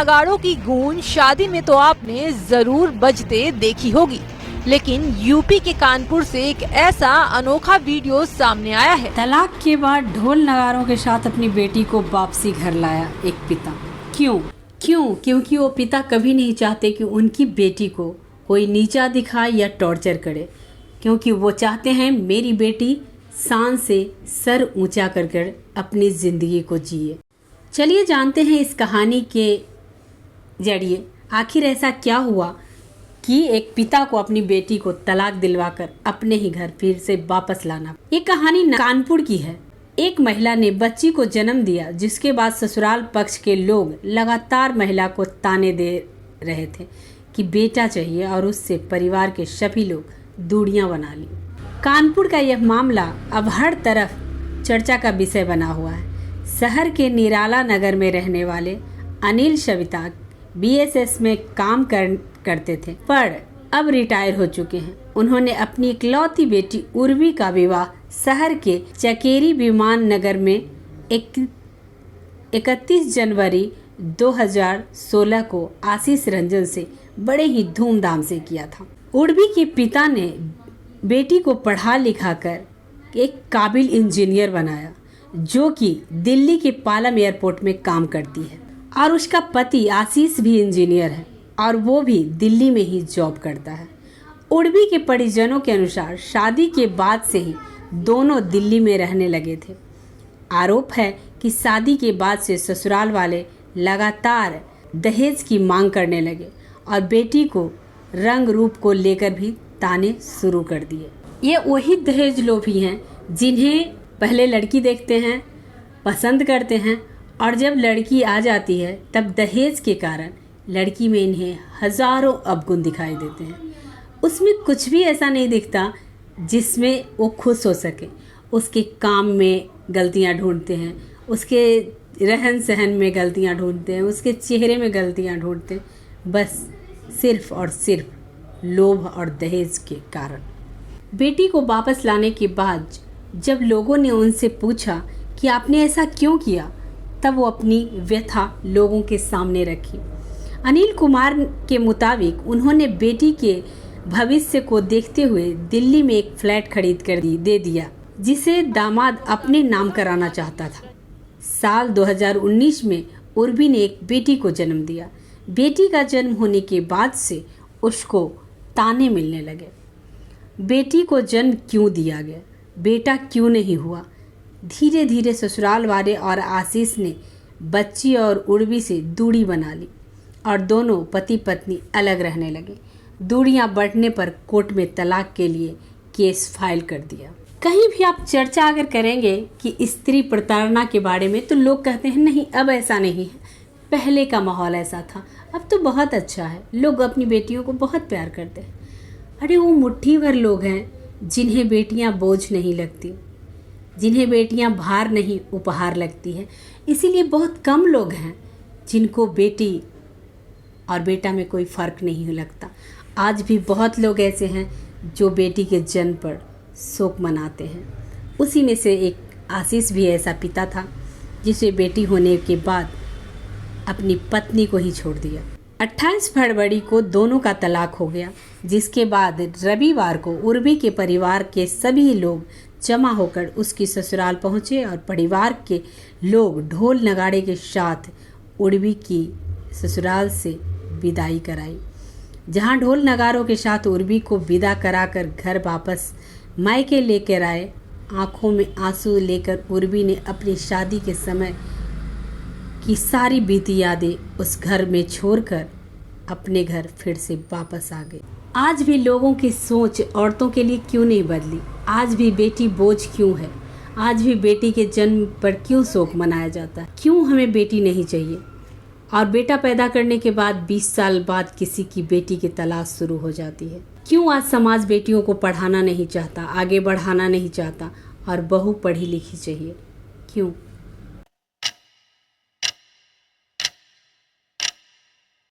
नगाड़ों की गूंज शादी में तो आपने जरूर बजते देखी होगी, लेकिन यूपी के कानपुर से एक ऐसा अनोखा वीडियो सामने आया है। तलाक के बाद ढोल नगाड़ों के साथ अपनी बेटी को वापसी घर लाया एक पिता। क्यों? क्योंकि वो पिता कभी नहीं चाहते कि उनकी बेटी को कोई नीचा दिखाए या टॉर्चर करे, क्योंकि वो चाहते हैं मेरी बेटी शान से सर ऊंचा कर अपनी ज़िंदगी को जिए। चलिए जानते हैं इस कहानी के जरिए आखिर ऐसा क्या हुआ कि एक पिता को अपनी बेटी को तलाक दिलवाकर अपने ही घर फिर से वापस लाना। ये कहानी कानपुर की है। एक महिला ने बच्ची को जन्म दिया, जिसके बाद ससुराल पक्ष के लोग लगातार महिला को ताने दे रहे थे कि बेटा चाहिए और उससे परिवार के सभी लोग दूरियां बना ली। कानपुर का यह मामला अब हर तरफ चर्चा का विषय बना हुआ है। शहर के निराला नगर में रहने वाले अनिल सविता बीएसएस में काम करते थे, पर अब रिटायर हो चुके हैं। उन्होंने अपनी इकलौती बेटी उर्वी का विवाह शहर के चकेरी विमान नगर में 31 जनवरी 2016 को आशीष रंजन से बड़े ही धूमधाम से किया था। उर्वी के पिता ने बेटी को पढ़ा लिखा कर एक काबिल इंजीनियर बनाया, जो कि दिल्ली के पालम एयरपोर्ट में काम करती है, और उसका पति आशीष भी इंजीनियर है और वो भी दिल्ली में ही जॉब करता है। उर्वी के परिजनों के अनुसार शादी के बाद से ही दोनों दिल्ली में रहने लगे थे। आरोप है कि शादी के बाद से ससुराल वाले लगातार दहेज की मांग करने लगे और बेटी को रंग रूप को लेकर भी ताने शुरू कर दिए। ये वही दहेज लोभी हैं जिन्हें पहले लड़की देखते हैं, पसंद करते हैं, और जब लड़की आ जाती है तब दहेज के कारण लड़की में इन्हें हजारों अवगुण दिखाई देते हैं। उसमें कुछ भी ऐसा नहीं दिखता जिसमें वो खुश हो सके। उसके काम में गलतियां ढूंढते हैं, उसके रहन सहन में गलतियां ढूंढते हैं, उसके चेहरे में गलतियां ढूंढते हैं, बस सिर्फ और सिर्फ लोभ और दहेज के कारण। बेटी को वापस लाने के बाद जब लोगों ने उनसे पूछा कि आपने ऐसा क्यों किया, तब वो अपनी व्यथा लोगों के सामने रखी। अनिल कुमार के मुताबिक उन्होंने बेटी के भविष्य को देखते हुए दिल्ली में एक फ्लैट खरीद कर दे दिया, जिसे दामाद अपने नाम कराना चाहता था। साल 2019 में उर्वी ने एक बेटी को जन्म दिया। बेटी का जन्म होने के बाद से उसको ताने मिलने लगे। बेटी को जन्म क्यों दिया गया, बेटा क्यों नहीं हुआ। धीरे धीरे ससुराल वाले और आशीष ने बच्ची और उर्वी से दूरी बना ली और दोनों पति पत्नी अलग रहने लगे। दूरियां बढ़ने पर कोर्ट में तलाक के लिए केस फाइल कर दिया। कहीं भी आप चर्चा अगर करेंगे कि स्त्री प्रताड़ना के बारे में, तो लोग कहते हैं नहीं, अब ऐसा नहीं है, पहले का माहौल ऐसा था, अब तो बहुत अच्छा है, लोग अपनी बेटियों को बहुत प्यार करते हैं। अरे वो मुट्ठी भर लोग हैं जिन्हें बेटियां बोझ नहीं लगती, जिन्हें बेटियां भार नहीं उपहार लगती है। इसीलिए बहुत कम लोग हैं जिनको बेटी और बेटा में कोई फ़र्क नहीं लगता। आज भी बहुत लोग ऐसे हैं जो बेटी के जन्म पर शोक मनाते हैं। उसी में से एक आशीष भी ऐसा पिता था जिसे बेटी होने के बाद अपनी पत्नी को ही छोड़ दिया। 28 फरवरी को दोनों का तलाक हो गया, जिसके बाद रविवार को उर्वी के परिवार के सभी लोग जमा होकर उसकी ससुराल पहुंचे और परिवार के लोग ढोल नगाड़े के साथ उर्वी की ससुराल से विदाई कराई। जहां ढोल नगाड़ों के साथ उर्वी को विदा कराकर घर वापस मायके लेकर आए, आंखों में आंसू लेकर उर्वी ने अपनी शादी के समय की सारी बीती यादें उस घर में छोड़कर अपने घर फिर से वापस आ गई। आज भी लोगों की सोच औरतों के लिए क्यों नहीं बदली? आज भी बेटी बोझ क्यों है? आज भी बेटी के जन्म पर क्यों शोक मनाया जाता है? क्यों हमें बेटी नहीं चाहिए? और बेटा पैदा करने के बाद 20 साल बाद किसी की बेटी की तलाश शुरू हो जाती है। क्यों आज समाज बेटियों को पढ़ाना नहीं चाहता, आगे बढ़ाना नहीं चाहता और बहू पढ़ी लिखी चाहिए? क्यों?